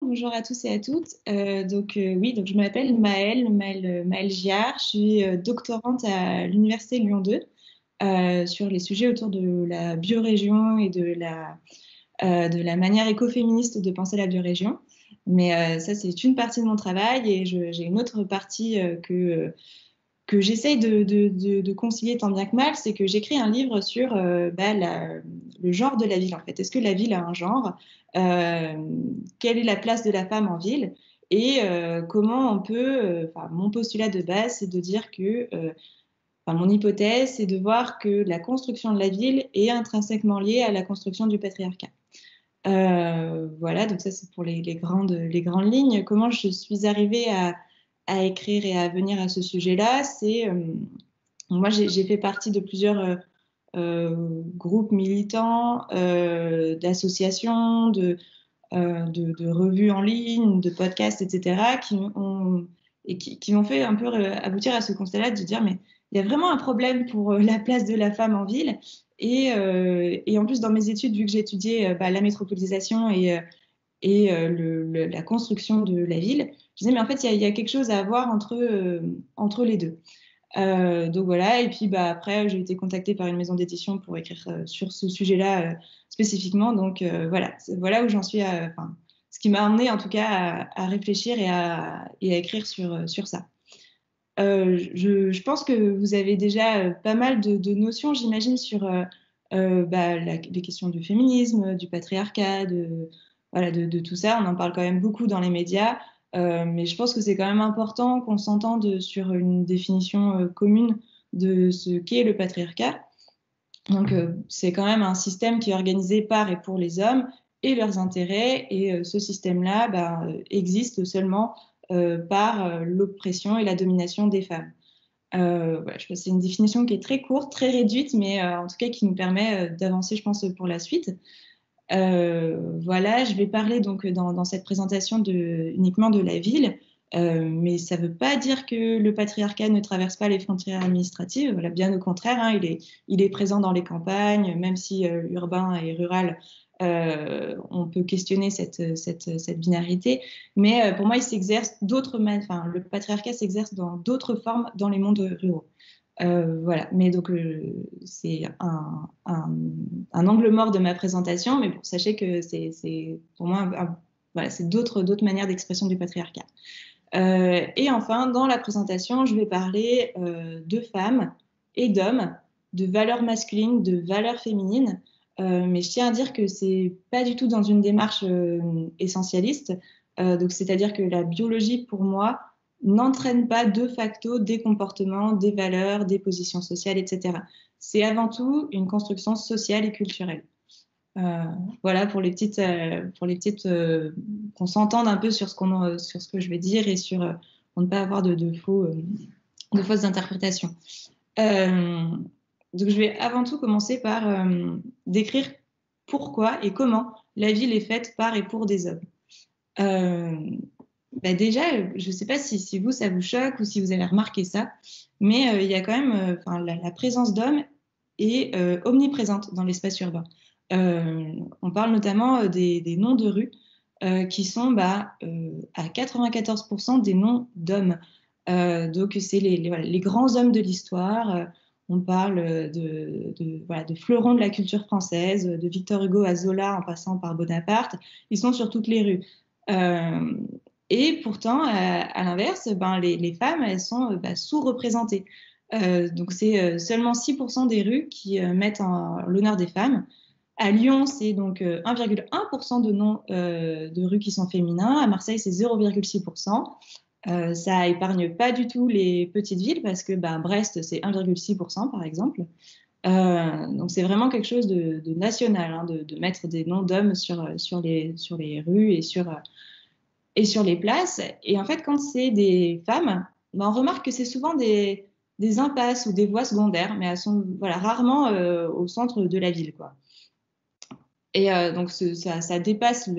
bonjour à tous et à toutes. Donc je m'appelle Maëlle Giard, je suis doctorante à l'Université Lyon 2 sur les sujets autour de la biorégion et de la manière écoféministe de penser la biorégion. Mais ça, c'est une partie de mon travail et j'ai une autre partie que j'essaye de concilier tant bien que mal, c'est que j'écris un livre sur le genre de la ville, en fait. Est-ce que la ville a un genre? Euh, Quelle est la place de la femme en ville? Et comment on peut... mon postulat de base, c'est de dire mon hypothèse, c'est de voir que la construction de la ville est intrinsèquement liée à la construction du patriarcat. Voilà, donc ça c'est pour les grandes lignes. Comment je suis arrivée à écrire et à venir à ce sujet-là, moi j'ai fait partie de plusieurs groupes militants, d'associations, de revues en ligne, de podcasts, etc., qui m'ont fait un peu aboutir à ce constat-là de dire, mais il y a vraiment un problème pour la place de la femme en ville. Et en plus, dans mes études, vu que j'ai étudié la métropolisation et la construction de la ville, je disais, mais en fait, il y a quelque chose à voir entre les deux. Donc voilà, et puis après, j'ai été contactée par une maison d'édition pour écrire sur ce sujet-là spécifiquement. Donc voilà où j'en suis, ce qui m'a amené en tout cas à réfléchir et à écrire sur ça. Je pense que vous avez déjà pas mal de notions, j'imagine, sur les questions du féminisme, du patriarcat, de tout ça. On en parle quand même beaucoup dans les médias, mais je pense que c'est quand même important qu'on s'entende sur une définition commune de ce qu'est le patriarcat. Donc, c'est quand même un système qui est organisé par et pour les hommes et leurs intérêts, et ce système-là existe seulement par l'oppression et la domination des femmes. Voilà, je pense que c'est une définition qui est très courte, très réduite, mais en tout cas qui nous permet d'avancer, je pense, pour la suite. Voilà, je vais parler donc dans cette présentation uniquement de la ville, mais ça ne veut pas dire que le patriarcat ne traverse pas les frontières administratives. Voilà, bien au contraire, hein, il est présent dans les campagnes, même si urbain et rural, on peut questionner cette binarité. Mais pour moi, il s'exerce le patriarcat s'exerce dans d'autres formes dans les mondes ruraux. Voilà, mais donc c'est un angle mort de ma présentation, mais bon, sachez que c'est pour moi, voilà, c'est d'autres manières d'expression du patriarcat. Et enfin, dans la présentation, je vais parler de femmes et d'hommes, de valeurs masculines, de valeurs féminines, mais je tiens à dire que c'est pas du tout dans une démarche essentialiste, donc c'est-à-dire que la biologie, pour moi, n'entraîne pas de facto des comportements, des valeurs, des positions sociales, etc. C'est avant tout une construction sociale et culturelle. Euh, voilà pour les petites qu'on s'entende un peu sur sur ce que je vais dire et pour ne pas avoir de fausses interprétations. Euh, donc je vais avant tout commencer par décrire pourquoi et comment la ville est faite par et pour des hommes. Euh, Déjà, je ne sais pas si vous, ça vous choque ou si vous avez remarqué ça, mais il y a quand même, la présence d'hommes est omniprésente dans l'espace urbain. On parle notamment des noms de rues qui sont à 94% des noms d'hommes. Donc, c'est les grands hommes de l'histoire. On parle de fleurons de la culture française, de Victor Hugo à Zola en passant par Bonaparte. Ils sont sur toutes les rues. Euh, et pourtant, à l'inverse, les femmes, elles sont sous-représentées. Donc, c'est seulement 6% des rues qui mettent en l'honneur des femmes. À Lyon, c'est donc 1,1% de noms de rues qui sont féminins. À Marseille, c'est 0,6%. Ça épargne pas du tout les petites villes parce que Brest, c'est 1,6% par exemple. Donc c'est vraiment quelque chose de national, hein, de mettre des noms d'hommes sur les rues et sur les places. Et en fait, quand c'est des femmes, on remarque que c'est souvent des impasses ou des voies secondaires, mais elles sont rarement au centre de la ville, quoi. Et donc, ça dépasse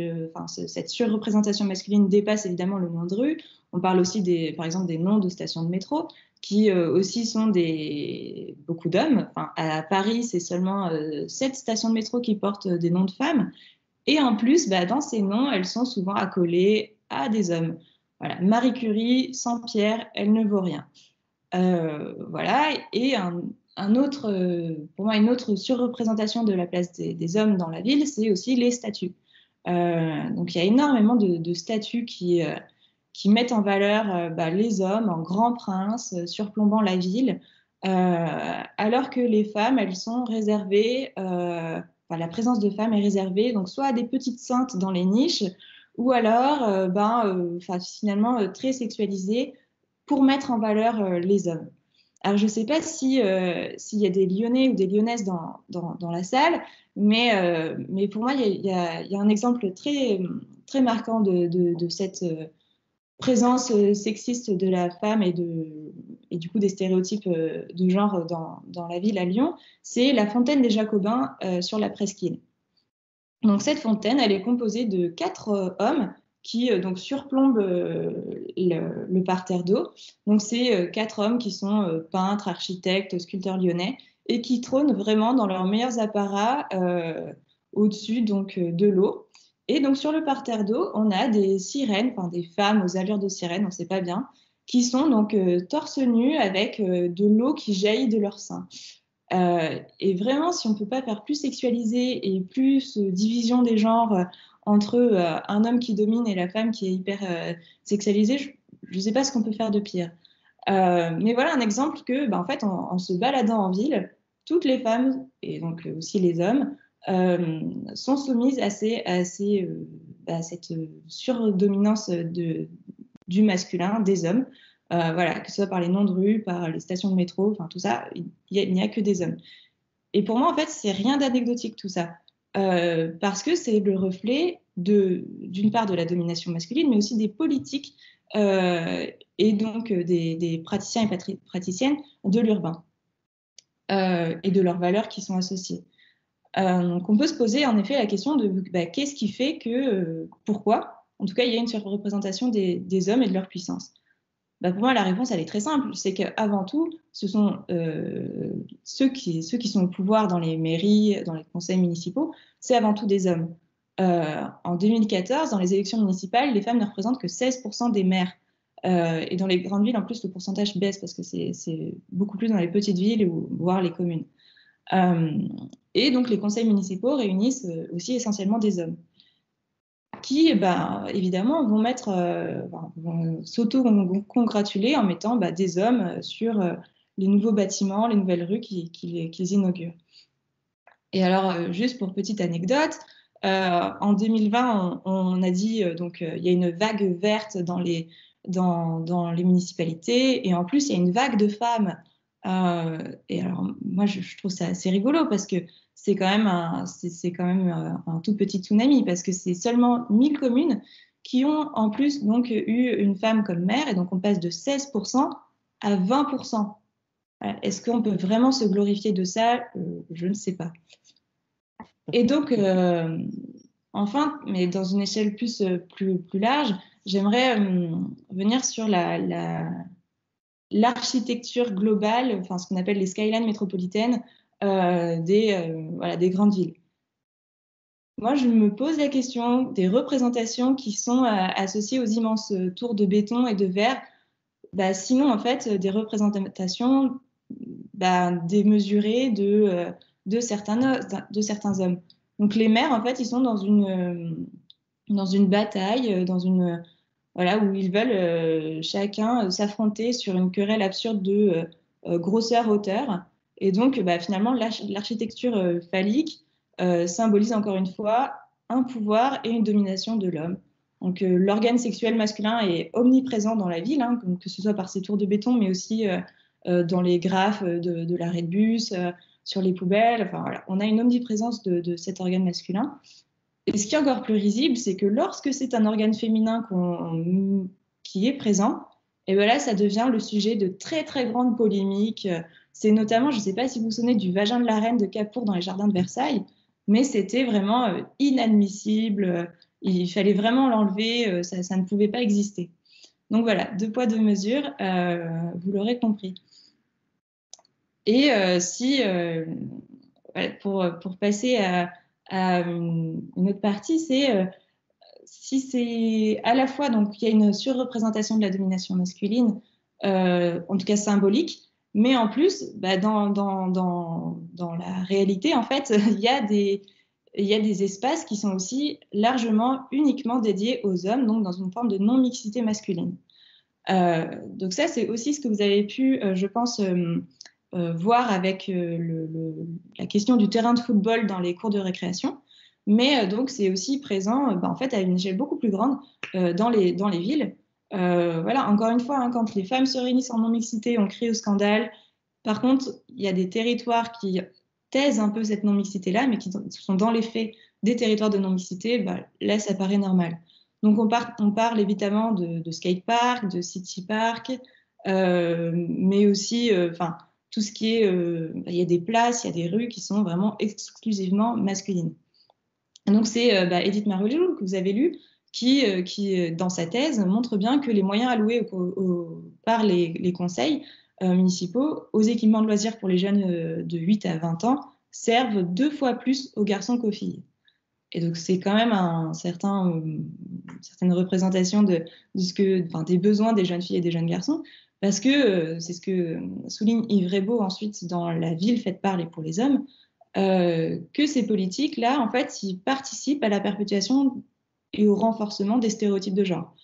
cette surreprésentation masculine dépasse évidemment le nom de rue. On parle aussi, par exemple, des noms de stations de métro, qui aussi sont beaucoup d'hommes. Enfin, à Paris, c'est seulement 7 stations de métro qui portent des noms de femmes. Et en plus, dans ces noms, elles sont souvent accolées à des hommes. Voilà, Marie Curie, sans Pierre, elle ne vaut rien. Voilà, et un autre, pour moi, une autre surreprésentation de la place des hommes dans la ville, c'est aussi les statues. Donc il y a énormément de statues qui mettent en valeur les hommes en grands princes surplombant la ville, alors que les femmes, elles sont réservées, la présence de femmes est réservée donc soit à des petites saintes dans les niches, ou alors finalement très sexualisées pour mettre en valeur les hommes. Alors, je ne sais pas s'il y a des Lyonnais ou des Lyonnaises dans la salle, mais pour moi, il y a un exemple très, très marquant de cette présence sexiste de la femme et du coup des stéréotypes de genre dans la ville à Lyon. C'est la fontaine des Jacobins sur la presqu'île. Donc cette fontaine, elle est composée de 4 hommes qui donc surplombent le parterre d'eau. Donc c'est 4 hommes qui sont peintres, architectes, sculpteurs lyonnais et qui trônent vraiment dans leurs meilleurs apparats au-dessus donc de l'eau. Et donc sur le parterre d'eau, on a des sirènes, enfin des femmes aux allures de sirènes, on ne sait pas bien, qui sont donc torse nu avec de l'eau qui jaillit de leur sein. Et vraiment, si on ne peut pas faire plus sexualisé et plus division des genres entre un homme qui domine et la femme qui est hyper sexualisée, je ne sais pas ce qu'on peut faire de pire. Mais voilà un exemple que, en fait, en se baladant en ville, toutes les femmes, et donc aussi les hommes, sont soumises à cette surdominance du masculin, des hommes. Voilà, que ce soit par les noms de rue, par les stations de métro, enfin tout ça, il n'y a que des hommes. Et pour moi, en fait, c'est rien d'anecdotique tout ça. Parce que c'est le reflet d'une part de la domination masculine, mais aussi des politiques et donc des praticiens et praticiennes de l'urbain et de leurs valeurs qui sont associées. Donc on peut se poser en effet la question de qu'est-ce qui fait que, pourquoi, en tout cas, il y a une surreprésentation des hommes et de leur puissance. Pour moi, la réponse, elle est très simple. C'est qu'avant tout, ce sont ceux qui sont au pouvoir dans les mairies, dans les conseils municipaux, c'est avant tout des hommes. En 2014, dans les élections municipales, les femmes ne représentent que 16% des maires. Et dans les grandes villes, en plus, le pourcentage baisse parce que c'est beaucoup plus dans les petites villes ou voire les communes. Et donc, les conseils municipaux réunissent aussi essentiellement des hommes qui, évidemment, vont s'auto-congratuler en mettant des hommes sur les nouveaux bâtiments, les nouvelles rues qu'ils inaugurent. Et alors, juste pour petite anecdote, en 2020, on a dit il y a une vague verte dans les municipalités, et en plus, il y a une vague de femmes. Et alors, moi, je trouve ça assez rigolo parce que c'est quand même un tout petit tsunami parce que c'est seulement 1000 communes qui ont en plus donc eu une femme comme maire, et donc on passe de 16% à 20%. Est-ce qu'on peut vraiment se glorifier de ça? Je ne sais pas. Et donc, enfin, mais dans une échelle plus large, j'aimerais venir sur l'architecture globale, enfin ce qu'on appelle les skylines métropolitaines des grandes villes. Moi, je me pose la question des représentations qui sont associées aux immenses tours de béton et de verre. Sinon, en fait, des représentations démesurées de certains hommes. Donc, les maires, en fait, ils sont dans une bataille, où ils veulent chacun s'affronter sur une querelle absurde de grosseur-hauteur. Et donc, finalement, l'architecture phallique symbolise encore une fois un pouvoir et une domination de l'homme. Donc, l'organe sexuel masculin est omniprésent dans la ville, que ce soit par ces tours de béton, mais aussi dans les graphes de l'arrêt de bus, sur les poubelles. Enfin, voilà. On a une omniprésence de cet organe masculin. Et ce qui est encore plus risible, c'est que lorsque c'est un organe féminin qui est présent, et là, ça devient le sujet de très, très grandes polémiques. C'est notamment, je ne sais pas si vous vous souvenez du vagin de la reine de Capour dans les jardins de Versailles, mais c'était vraiment inadmissible. Il fallait vraiment l'enlever, ça ne pouvait pas exister. Donc voilà, 2 poids, 2 mesures, vous l'aurez compris. Et pour passer Une autre partie, c'est si c'est à la fois, donc il y a une surreprésentation de la domination masculine, en tout cas symbolique, mais en plus, bah, dans la réalité, en fait, il y a des espaces qui sont aussi largement, uniquement dédiés aux hommes, donc dans une forme de non-mixité masculine. Donc ça, c'est aussi ce que vous avez pu, je pense, voir avec la question du terrain de football dans les cours de récréation. Mais donc, c'est aussi présent bah, en fait, à une échelle beaucoup plus grande dans les villes. Voilà, encore une fois, hein, quand les femmes se réunissent en non-mixité, on crie au scandale. Par contre, il y a des territoires qui taisent un peu cette non-mixité-là, mais qui sont dans les faits des territoires de non-mixité, bah, là, ça paraît normal. Donc, on parle évidemment de skatepark, de city park, mais aussi, enfin, tout ce qui est, il y a des places, il y a des rues qui sont vraiment exclusivement masculines. Donc c'est bah, Edith Marolles que vous avez lu qui, dans sa thèse, montre bien que les moyens alloués par les conseils municipaux aux équipements de loisirs pour les jeunes de 8 à 20 ans servent 2 fois plus aux garçons qu'aux filles. Et donc c'est quand même une certaine représentation de ce que, enfin, des besoins des jeunes filles et des jeunes garçons, parce que c'est ce que souligne Yves Rebaud ensuite dans La ville faite par et pour les hommes, que ces politiques-là, en fait, ils participent à la perpétuation et au renforcement des stéréotypes de genre.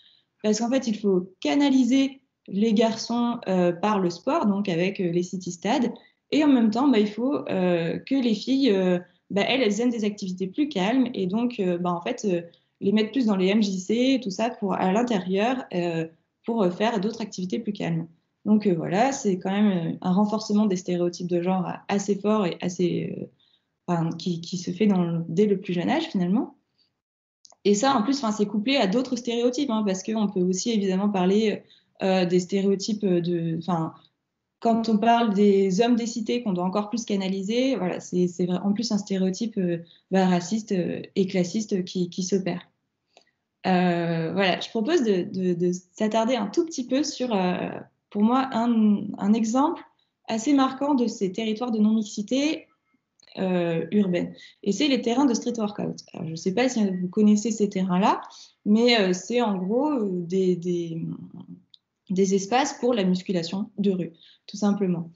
Parce qu'en fait, il faut canaliser les garçons par le sport, donc avec les city-stades, et en même temps, bah, il faut que les filles, bah, elles aiment des activités plus calmes, et donc, bah, en fait, les mettre plus dans les MJC, tout ça, à l'intérieur, pour faire d'autres activités plus calmes. Donc voilà, c'est quand même un renforcement des stéréotypes de genre assez fort et assez enfin, qui se fait dès le plus jeune âge finalement. Et ça, en plus, c'est couplé à d'autres stéréotypes, hein, parce qu'on peut aussi évidemment parler des stéréotypes quand on parle des hommes des cités qu'on doit encore plus canaliser, voilà, c'est en plus un stéréotype bah, raciste et classiste qui s'opère. Voilà, je propose de s'attarder un tout petit peu sur, pour moi, un exemple assez marquant de ces territoires de non-mixité urbaine. Et c'est les terrains de street workout. Alors, je ne sais pas si vous connaissez ces terrains-là, mais c'est en gros des espaces pour la musculation de rue, tout simplement.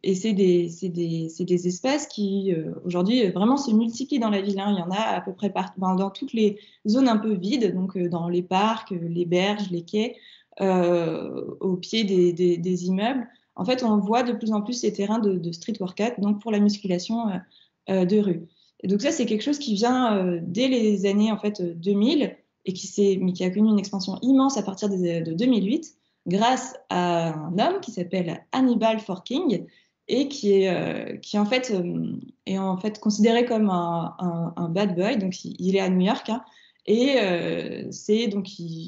Et c'est des espaces qui, aujourd'hui, vraiment se multiplient dans la ville, hein. Il y en a à peu près dans toutes les zones un peu vides, donc dans les parcs, les berges, les quais, au pied des immeubles. En fait, on voit de plus en plus ces terrains de street workout, donc pour la musculation de rue. Et donc ça, c'est quelque chose qui vient dès les années en fait 2000 et mais qui a connu une expansion immense à partir de 2008 grâce à un homme qui s'appelle Hannibal Forking et est en fait considéré comme un bad boy. Donc il est à New York, hein, et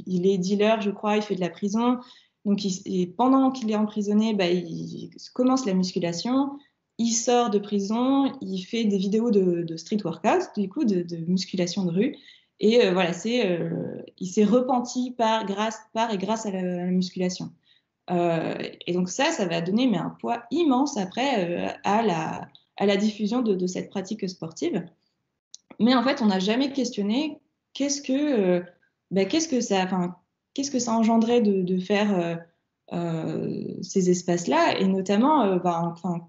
il est dealer, je crois, il fait de la prison. Donc et pendant qu'il est emprisonné, bah, il commence la musculation. Il sort de prison, il fait des vidéos de street workout, du coup de musculation de rue. Et voilà, il s'est repenti grâce à la musculation. Et donc ça va donner mais un poids immense après à la diffusion de cette pratique sportive. Mais en fait, on n'a jamais questionné qu'est-ce que ça engendrait de faire ces espaces-là, et notamment,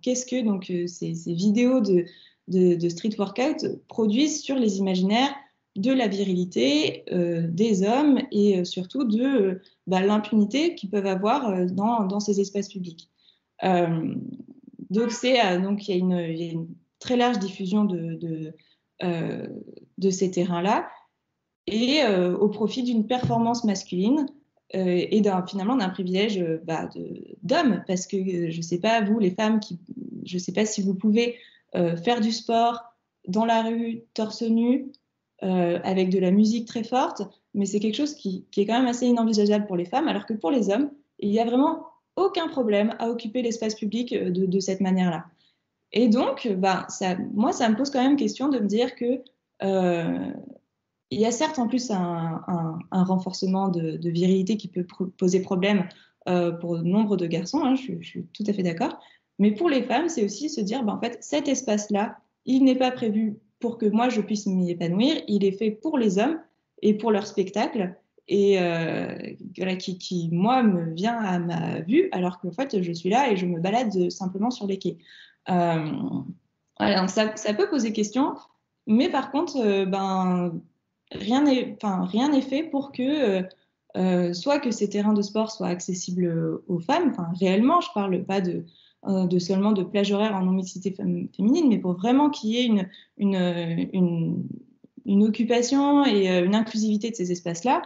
qu'est-ce que donc ces vidéos de street workout produisent sur les imaginaires de la virilité des hommes et surtout de l'impunité qu'ils peuvent avoir dans ces espaces publics. Donc il y a une très large diffusion de ces terrains-là et au profit d'une performance masculine et finalement d'un privilège d'hommes, parce que je ne sais pas, vous, les femmes, je ne sais pas si vous pouvez faire du sport dans la rue, torse nu, avec de la musique très forte, mais c'est quelque chose qui est quand même assez inenvisageable pour les femmes, alors que pour les hommes, il n'y a vraiment aucun problème à occuper l'espace public de cette manière-là. Et donc, moi, ça me pose quand même question de me dire que il y a certes en plus un renforcement de virilité qui peut poser problème pour nombre de garçons, hein, je suis tout à fait d'accord. Mais pour les femmes, c'est aussi se dire, en fait, cet espace-là, il n'est pas prévu pour que moi je puisse m'y épanouir, il est fait pour les hommes et pour leur spectacle, et voilà, qui, moi, me vient à ma vue, alors qu'en fait, je suis là et je me balade simplement sur les quais. Euh, voilà, donc ça peut poser question, mais par contre, ben, rien n'est fait pour que soit que ces terrains de sport soient accessibles aux femmes, enfin réellement, je parle pas de seulement de plage horaire en non-mixité féminine, mais pour vraiment qu'il y ait une, une, une occupation et une inclusivité de ces espaces-là.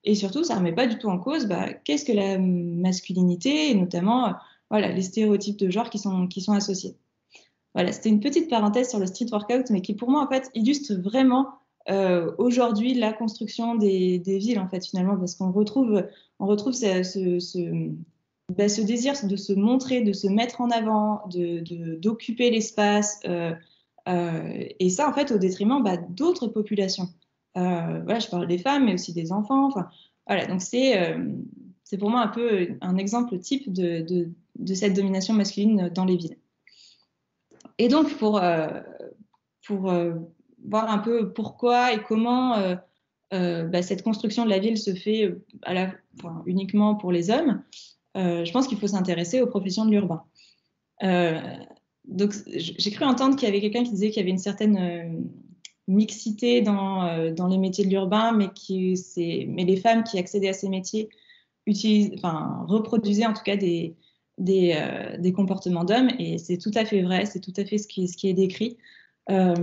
Et surtout, ça ne remet pas du tout en cause qu'est-ce que la masculinité, et notamment voilà, les stéréotypes de genre qui sont associés. Voilà, c'était une petite parenthèse sur le street workout, mais qui pour moi en fait illustre vraiment aujourd'hui la construction des villes en fait finalement, parce on retrouve ce désir de se montrer, de se mettre en avant, d'occuper l'espace, et ça en fait au détriment d'autres populations. Voilà, je parle des femmes, mais aussi des enfants. Enfin, voilà, donc c'est pour moi un peu un exemple type de cette domination masculine dans les villes. Et donc, pour voir un peu pourquoi et comment cette construction de la ville se fait uniquement pour les hommes, je pense qu'il faut s'intéresser aux professions de l'urbain. Euh, donc, j'ai cru entendre qu'il y avait quelqu'un qui disait qu'il y avait une certaine mixité dans les métiers de l'urbain, mais les femmes qui accédaient à ces métiers reproduisaient en tout cas des comportements d'hommes, et c'est tout à fait vrai, c'est tout à fait ce qui est décrit. Euh,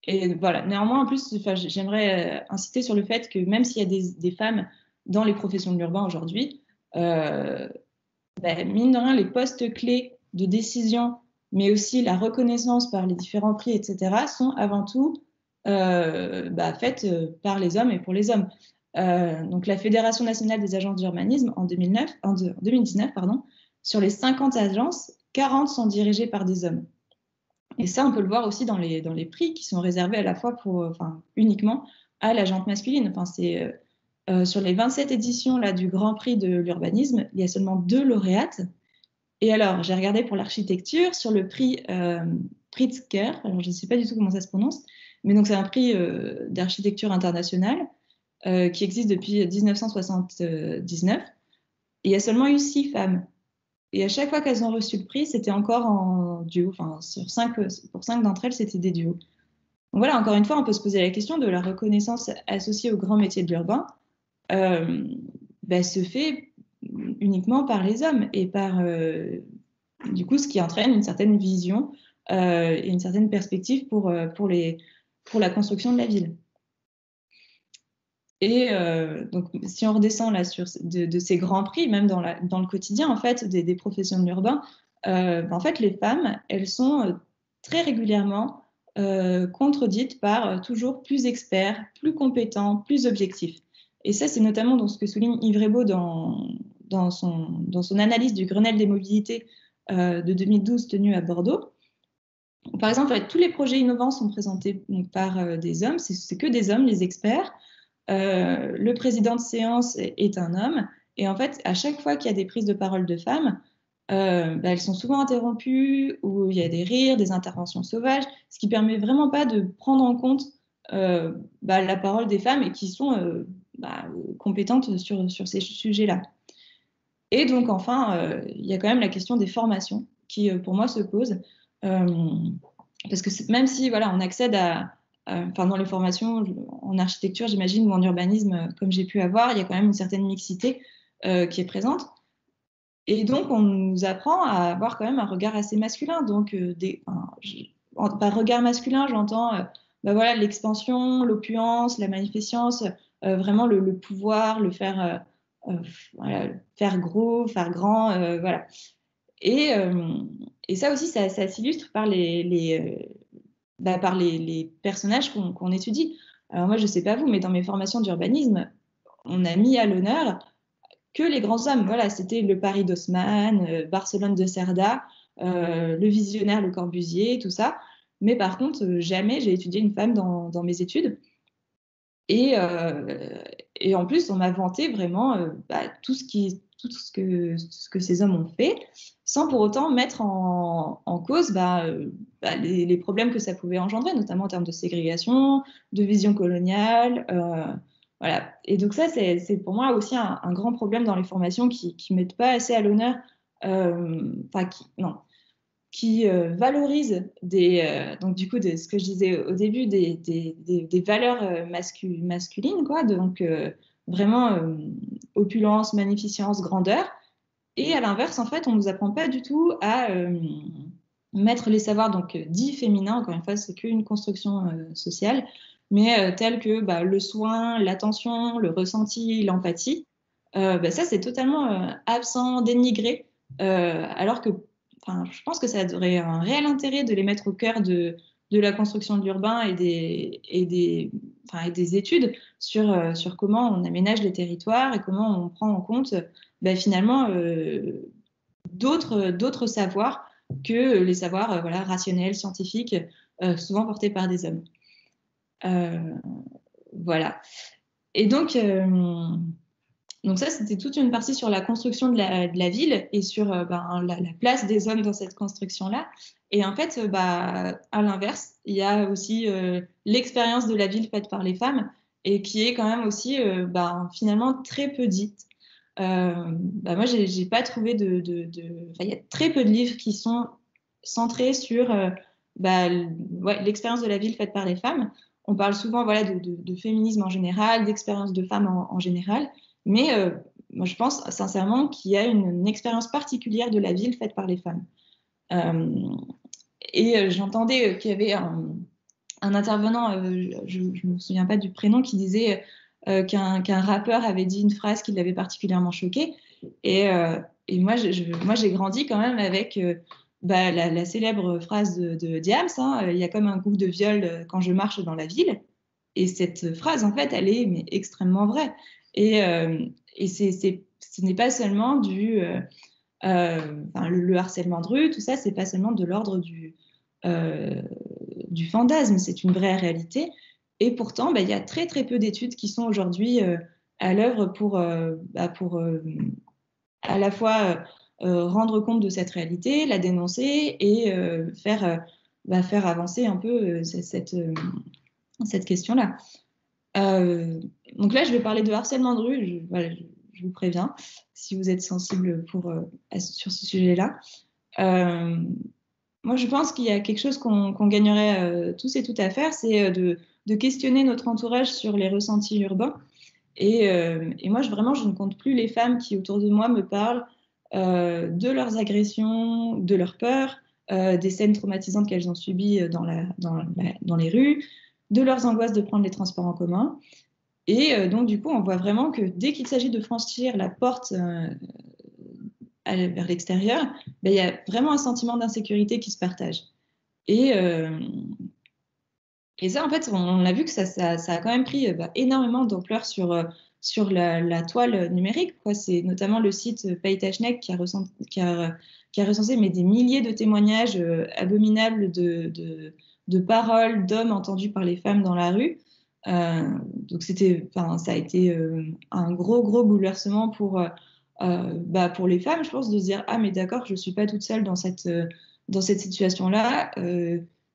et voilà, néanmoins, en plus, j'aimerais insister sur le fait que même s'il y a des femmes dans les professions de l'urbain aujourd'hui, euh, mine de rien, les postes clés de décision, mais aussi la reconnaissance par les différents prix, etc., sont avant tout faites par les hommes et pour les hommes. Donc la Fédération nationale des agences d'urbanisme en 2019, pardon, sur les 50 agences, 40 sont dirigées par des hommes. Et ça, on peut le voir aussi dans les prix qui sont réservés à la fois uniquement à la gente masculine. Enfin, sur les 27 éditions là, du Grand Prix de l'urbanisme, il y a seulement 2 lauréates. Et alors, j'ai regardé pour l'architecture, sur le prix Pritzker, alors je ne sais pas du tout comment ça se prononce, mais donc c'est un prix d'architecture internationale qui existe depuis 1979. Et il y a seulement eu 6 femmes. Et à chaque fois qu'elles ont reçu le prix, c'était encore en duo. Enfin, pour 5 d'entre elles, c'était des duos. Donc voilà, encore une fois, on peut se poser la question de la reconnaissance associée aux grands métiers de l'urbain se fait uniquement par les hommes et par, du coup, ce qui entraîne une certaine vision et une certaine perspective pour la construction de la ville. Et donc, si on redescend là de ces grands prix, même dans le quotidien en fait des professions de l'urbain, en fait, les femmes, elles sont très régulièrement contredites par toujours plus experts, plus compétents, plus objectifs. Et ça, c'est notamment dans ce que souligne Yves Rebaud dans son analyse du Grenelle des mobilités de 2012 tenu à Bordeaux. Par exemple, tous les projets innovants sont présentés par des hommes, c'est que des hommes, les experts. Le président de séance est un homme. Et en fait, à chaque fois qu'il y a des prises de parole de femmes, elles sont souvent interrompues, ou il y a des rires, des interventions sauvages, ce qui permet vraiment pas de prendre en compte la parole des femmes et qui sont compétentes sur ces sujets-là. Et donc, enfin, il y a quand même la question des formations qui, pour moi, se pose. Parce que même si voilà, on accède dans les formations en architecture, j'imagine, ou en urbanisme, comme j'ai pu avoir, il y a quand même une certaine mixité qui est présente. Et donc, on nous apprend à avoir quand même un regard assez masculin. Donc, par regard masculin, j'entends voilà, l'expansion, l'opulence, la magnificence, vraiment le pouvoir, le faire, voilà, faire gros, faire grand, voilà. Et ça aussi, ça s'illustre par par les personnages qu'on étudie. Alors moi, je ne sais pas vous, mais dans mes formations d'urbanisme, on a mis à l'honneur que les grands hommes. Voilà, c'était le Paris d'Haussmann, Barcelone de Cerda, le visionnaire Le Corbusier, tout ça. Mais par contre, jamais j'ai étudié une femme dans mes études. Et en plus, on m'a vanté vraiment tout ce qui tout ce que ces hommes ont fait, sans pour autant mettre en cause les problèmes que ça pouvait engendrer, notamment en termes de ségrégation, de vision coloniale. Voilà. Et donc ça, c'est pour moi aussi un grand problème dans les formations qui ne mettent pas assez à l'honneur, non, qui valorisent donc du coup, ce que je disais au début, des valeurs masculines, quoi, donc vraiment opulence, magnificence, grandeur. Et à l'inverse, en fait, on ne nous apprend pas du tout à mettre les savoirs donc dits féminins, encore une fois, c'est qu'une construction sociale, mais tels que le soin, l'attention, le ressenti, l'empathie. Ça, c'est totalement absent, dénigré, alors que je pense que ça aurait un réel intérêt de les mettre au cœur de la construction de l'urbain et des études sur comment on aménage les territoires et comment on prend en compte finalement d'autres savoirs que les savoirs rationnels, scientifiques, souvent portés par des hommes. Voilà. Et donc ça, c'était toute une partie sur la construction de la ville et sur la place des hommes dans cette construction-là. Et en fait, à l'inverse, il y a aussi l'expérience de la ville faite par les femmes et qui est quand même aussi finalement très peu dite. Moi, j'ai pas trouvé il y a très peu de livres qui sont centrés sur l'expérience de la ville faite par les femmes. On parle souvent de féminisme en général, d'expérience de femmes en général, mais moi, je pense sincèrement qu'il y a une expérience particulière de la ville faite par les femmes. J'entendais qu'il y avait un intervenant, je ne me souviens pas du prénom, qui disait qu'un rappeur avait dit une phrase qui l'avait particulièrement choqué. Et moi, j'ai grandi quand même avec la célèbre phrase de Diams, il y a comme un goût de viol quand je marche dans la ville. Et cette phrase, en fait, elle est extrêmement vraie. Et ce n'est pas seulement le harcèlement de rue, tout ça, c'est pas seulement de l'ordre du fantasme, c'est une vraie réalité. Et pourtant, il y a très très peu d'études qui sont aujourd'hui à l'œuvre pour à la fois rendre compte de cette réalité, la dénoncer et faire avancer un peu cette question-là. Donc là, je vais parler de harcèlement de rue. Je vous préviens, si vous êtes sensible sur ce sujet-là. Moi, je pense qu'il y a quelque chose qu'on gagnerait tous et toutes à faire, c'est de questionner notre entourage sur les ressentis urbains. Et moi, je ne compte plus les femmes qui, autour de moi, me parlent de leurs agressions, de leurs peurs, des scènes traumatisantes qu'elles ont subies dans les rues, de leurs angoisses de prendre les transports en commun. Et donc, du coup, on voit vraiment que dès qu'il s'agit de franchir la porte vers l'extérieur, il y a vraiment un sentiment d'insécurité qui se partage. Et ça, en fait, on a vu que ça a quand même pris énormément d'ampleur sur la toile numérique. C'est notamment le site Paytachnek qui a recensé des milliers de témoignages abominables de paroles d'hommes entendus par les femmes dans la rue. Donc ça a été un gros bouleversement pour les femmes, je pense, de se dire ah mais d'accord, je suis pas toute seule dans cette situation-là.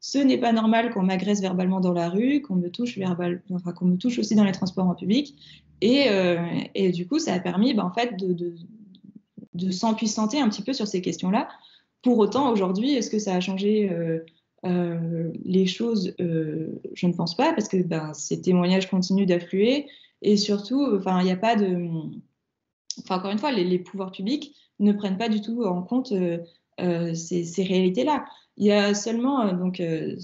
Ce n'est pas normal qu'on m'agresse verbalement dans la rue, qu'on me touche qu'on me touche aussi dans les transports en public. Et du coup, ça a permis en fait de s'empuissanter un petit peu sur ces questions-là. Pour autant, aujourd'hui, est-ce que ça a changé les choses? Je ne pense pas, parce que ces témoignages continuent d'affluer. Et surtout, il n'y a pas de... encore une fois, les pouvoirs publics ne prennent pas du tout en compte ces réalités-là. Il y a seulement, depuis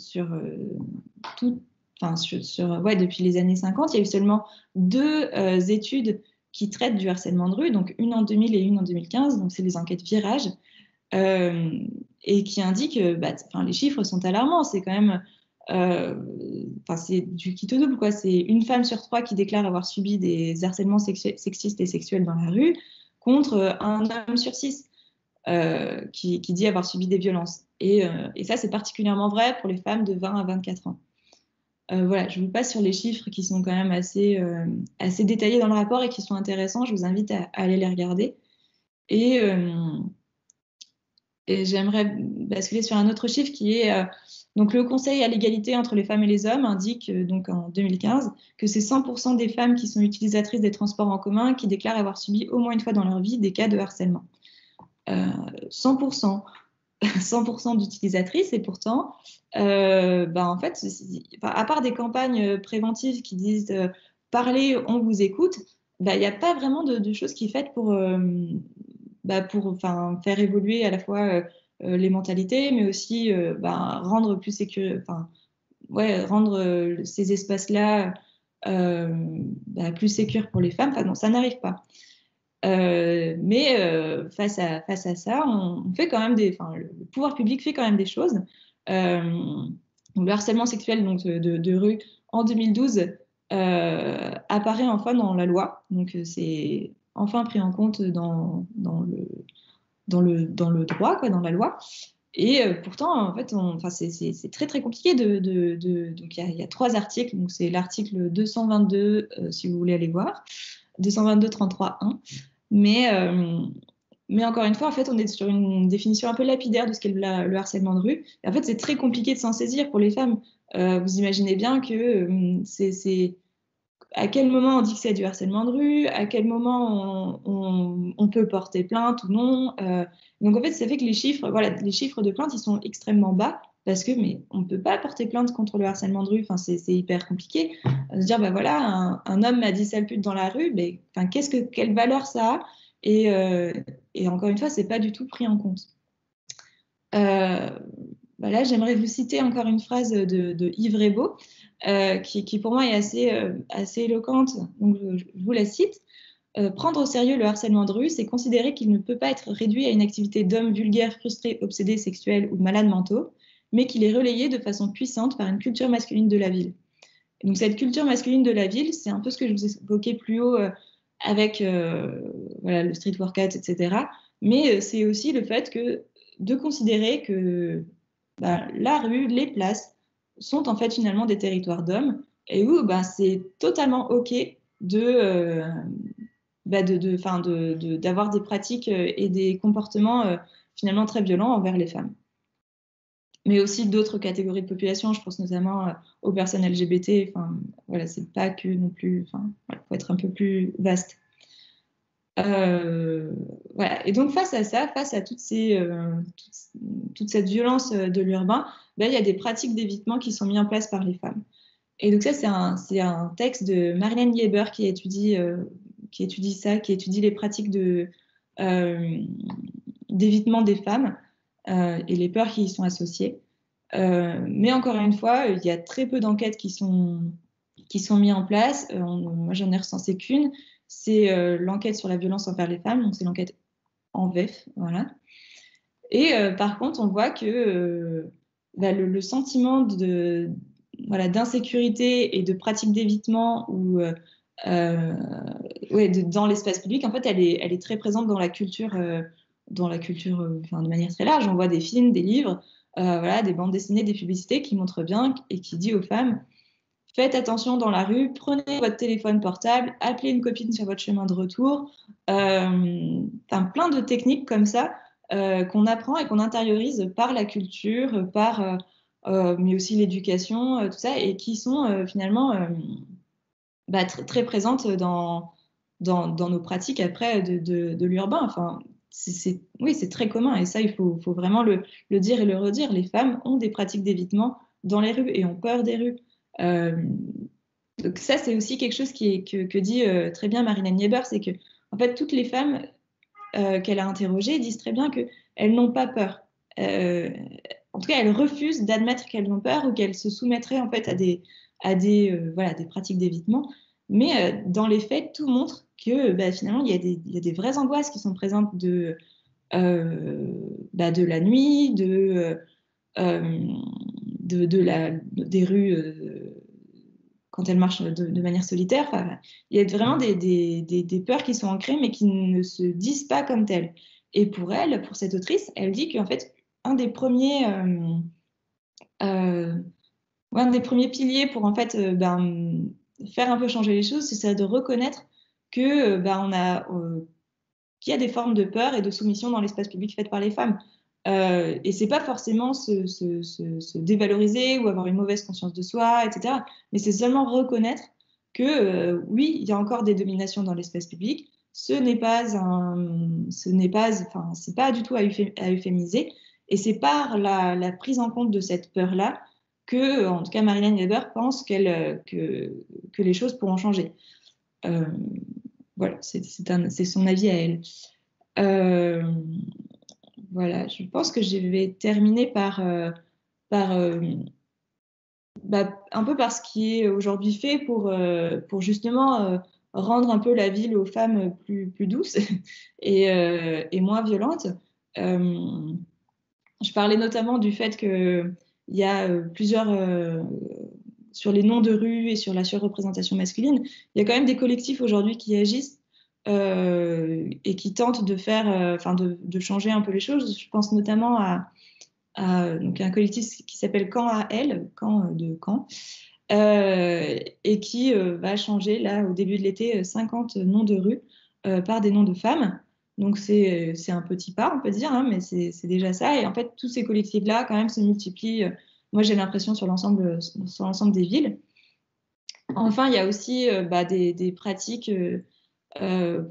les années 50, il y a eu seulement 2 études qui traitent du harcèlement de rue, donc une en 2000 et une en 2015, donc c'est les enquêtes Virage, et qui indiquent, les chiffres sont alarmants, c'est quand même, c'est du quitte double, quoi. C'est une femme sur 3 qui déclare avoir subi des harcèlements sexistes et sexuels dans la rue, contre un homme sur 6 qui dit avoir subi des violences. Et ça, c'est particulièrement vrai pour les femmes de 20 à 24 ans. Voilà, je vous passe sur les chiffres qui sont quand même assez détaillés dans le rapport et qui sont intéressants. Je vous invite à aller les regarder. Et, et j'aimerais basculer sur un autre chiffre qui est donc le Conseil à l'égalité entre les femmes et les hommes indique donc en 2015 que c'est 100% des femmes qui sont utilisatrices des transports en commun qui déclarent avoir subi au moins une fois dans leur vie des cas de harcèlement. 100%, 100% d'utilisatrices et pourtant, en fait, à part des campagnes préventives qui disent parlez, on vous écoute, il n'y a pas vraiment de choses qui sont faites pour faire évoluer à la fois les mentalités, mais aussi rendre plus rendre ces espaces-là plus sécures pour les femmes. Enfin, non, ça n'arrive pas. Mais face à ça, on fait quand même le pouvoir public fait quand même des choses. Le harcèlement sexuel donc, de rue en 2012 apparaît enfin dans la loi. Donc c'est enfin pris en compte dans le droit, quoi, dans la loi. Et pourtant, en fait, c'est très très compliqué donc il y a 3 articles. Donc c'est l'article 222, si vous voulez aller voir, 222-33-1. Mais, euh, mais encore une fois, en fait, on est sur une définition un peu lapidaire de ce qu'est le harcèlement de rue. Et en fait, c'est très compliqué de s'en saisir pour les femmes. Vous imaginez bien que c'est à quel moment on dit que c'est du harcèlement de rue, à quel moment on peut porter plainte ou non. Donc en fait, ça fait que les chiffres de plainte, ils sont extrêmement bas parce que mais on ne peut pas porter plainte contre le harcèlement de rue. Enfin, c'est hyper compliqué. Se dire bah voilà, un homme m'a dit sale pute dans la rue, mais enfin quelle valeur ça a et, euh, et encore une fois, c'est pas du tout pris en compte. Euh, Là, j'aimerais vous citer encore une phrase de Yves Rébeau, qui pour moi est assez éloquente, donc je vous la cite. Prendre au sérieux le harcèlement de rue, c'est considérer qu'il ne peut pas être réduit à une activité d'hommes vulgaires, frustrés, obsédés, sexuels ou de malades mentaux, mais qu'il est relayé de façon puissante par une culture masculine de la ville. Et donc cette culture masculine de la ville, c'est un peu ce que je vous évoquais plus haut avec voilà, le street workout, etc. Mais c'est aussi le fait de considérer que la rue, les places sont en fait finalement des territoires d'hommes et où c'est totalement OK d'avoir des pratiques et des comportements finalement très violents envers les femmes. Mais aussi d'autres catégories de population, je pense notamment aux personnes LGBT. Enfin, voilà, c'est pas que non plus. Enfin, voilà, faut être un peu plus vaste. Voilà. Et donc face à ça, face à toute cette violence de l'urbain, il y a des pratiques d'évitement qui sont mises en place par les femmes. Et donc ça, c'est un texte de Marlène Lieber qui étudie ça, qui étudie les pratiques euh, d'évitement des femmes et les peurs qui y sont associées. Mais encore une fois, il y a très peu d'enquêtes qui sont mises en place. Moi, j'en ai recensé qu'une. C'est l'enquête sur la violence envers les femmes. Donc, c'est l'enquête en VEF. Voilà. Et par contre, on voit que le sentiment d'insécurité et de pratique d'évitement euh, dans l'espace public, en fait, elle est très présente dans la culture de manière très large. On voit des films, des livres, voilà, des bandes dessinées, des publicités qui montrent bien et qui disent aux femmes, faites attention dans la rue, prenez votre téléphone portable, appelez une copine sur votre chemin de retour. Plein de techniques comme ça qu'on apprend et qu'on intériorise par la culture, mais aussi l'éducation, tout ça, et qui sont finalement très présentes dans nos pratiques après de l'urbain. Enfin, oui, c'est très commun et ça, il faut vraiment le dire et le redire. Les femmes ont des pratiques d'évitement dans les rues et ont peur des rues. Euh, donc ça, c'est aussi quelque chose que dit très bien Marina Niebuhr, c'est que en fait, toutes les femmes qu'elle a interrogées disent très bien qu'elles n'ont pas peur. Euh, En tout cas, elles refusent d'admettre qu'elles ont peur ou qu'elles se soumettraient en fait voilà, des pratiques d'évitement. Mais dans les faits, tout montre que finalement, il y a des vraies angoisses qui sont présentes de la nuit, euh, des rues quand elles marchent de manière solitaire. Enfin, il y a vraiment des peurs qui sont ancrées, mais qui ne se disent pas comme telles. Et pour elle, pour cette autrice, elle dit qu'en fait, un des premiers, euh, un des premiers piliers pour en fait, faire un peu changer les choses, c'est ça de reconnaître que on a qu'il y a des formes de peur et de soumission dans l'espace public faites par les femmes. Et c'est pas forcément se dévaloriser ou avoir une mauvaise conscience de soi, etc. Mais c'est seulement reconnaître que oui, il y a encore des dominations dans l'espace public. Enfin, c'est pas du tout à euphémiser. Et c'est par la prise en compte de cette peur-là que, en tout cas, Marilyn Weber pense que les choses pourront changer. Voilà, c'est son avis à elle. Voilà, je pense que je vais terminer par un peu par ce qui est aujourd'hui fait pour justement rendre un peu la ville aux femmes plus douces et moins violentes. Je parlais notamment du fait qu'il y a sur les noms de rue et sur la surreprésentation masculine, il y a quand même des collectifs aujourd'hui qui agissent et qui tentent de faire, de changer un peu les choses. Je pense notamment à donc un collectif qui s'appelle Camp à elle, Camp de Caen, et qui va changer là au début de l'été 50 noms de rue par des noms de femmes. Donc c'est un petit pas, on peut dire, hein, mais c'est déjà ça. Et en fait, tous ces collectifs-là, quand même, se multiplient. Moi, j'ai l'impression sur l'ensemble des villes. Enfin, il y a aussi des pratiques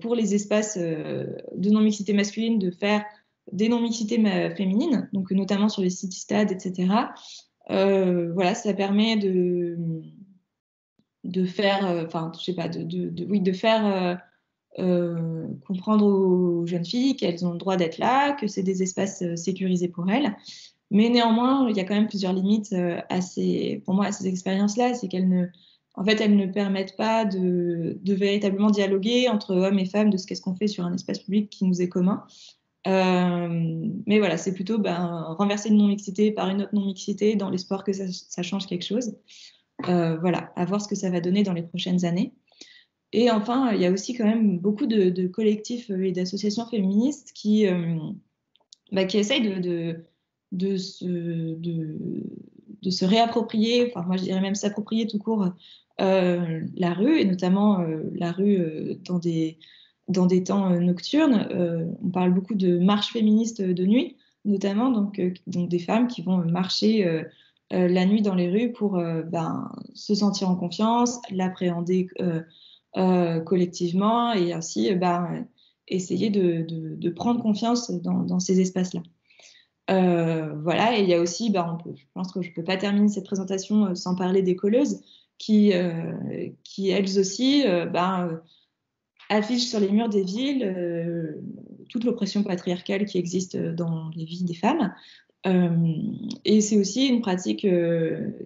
pour les espaces de non-mixité masculine de faire des non-mixités féminines, donc notamment sur les city-stades, etc. Voilà, ça permet de faire, je sais pas, oui, de faire comprendre aux jeunes filles qu'elles ont le droit d'être là, que c'est des espaces sécurisés pour elles. Mais néanmoins, il y a quand même plusieurs limites pour moi, à ces expériences-là, c'est en fait, elles ne permettent pas de véritablement dialoguer entre hommes et femmes de ce qu'est-ce qu'on fait sur un espace public qui nous est commun. Mais voilà, c'est plutôt renverser une non-mixité par une autre non-mixité dans l'espoir que ça change quelque chose. Voilà, à voir ce que ça va donner dans les prochaines années. Et enfin, il y a aussi quand même beaucoup de collectifs et d'associations féministes qui essayent de se réapproprier, enfin moi je dirais même s'approprier tout court la rue, et notamment la rue dans des temps nocturnes. On parle beaucoup de marches féministes de nuit, notamment donc des femmes qui vont marcher la nuit dans les rues pour se sentir en confiance, l'appréhender collectivement et ainsi essayer de prendre confiance dans ces espaces-là. Voilà, et il y a aussi, je pense que je ne peux pas terminer cette présentation sans parler des colleuses qui elles aussi, affichent sur les murs des villes toute l'oppression patriarcale qui existe dans les vies des femmes. Et c'est aussi une pratique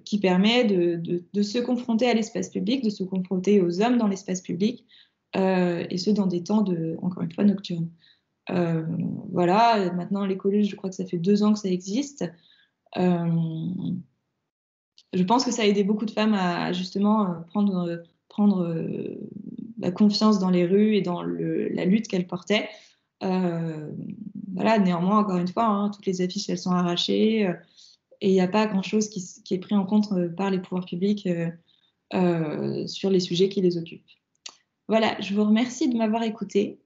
qui permet de se confronter à l'espace public, de se confronter aux hommes dans l'espace public, et ce dans des temps encore une fois, nocturnes. Voilà, maintenant les collèges, je crois que ça fait 2 ans que ça existe. Je pense que ça a aidé beaucoup de femmes à justement prendre confiance dans les rues et dans la lutte qu'elles portaient. Voilà, néanmoins, encore une fois, hein, toutes les affiches, elles sont arrachées et il n'y a pas grand-chose qui est pris en compte par les pouvoirs publics sur les sujets qui les occupent. Voilà, je vous remercie de m'avoir écouté.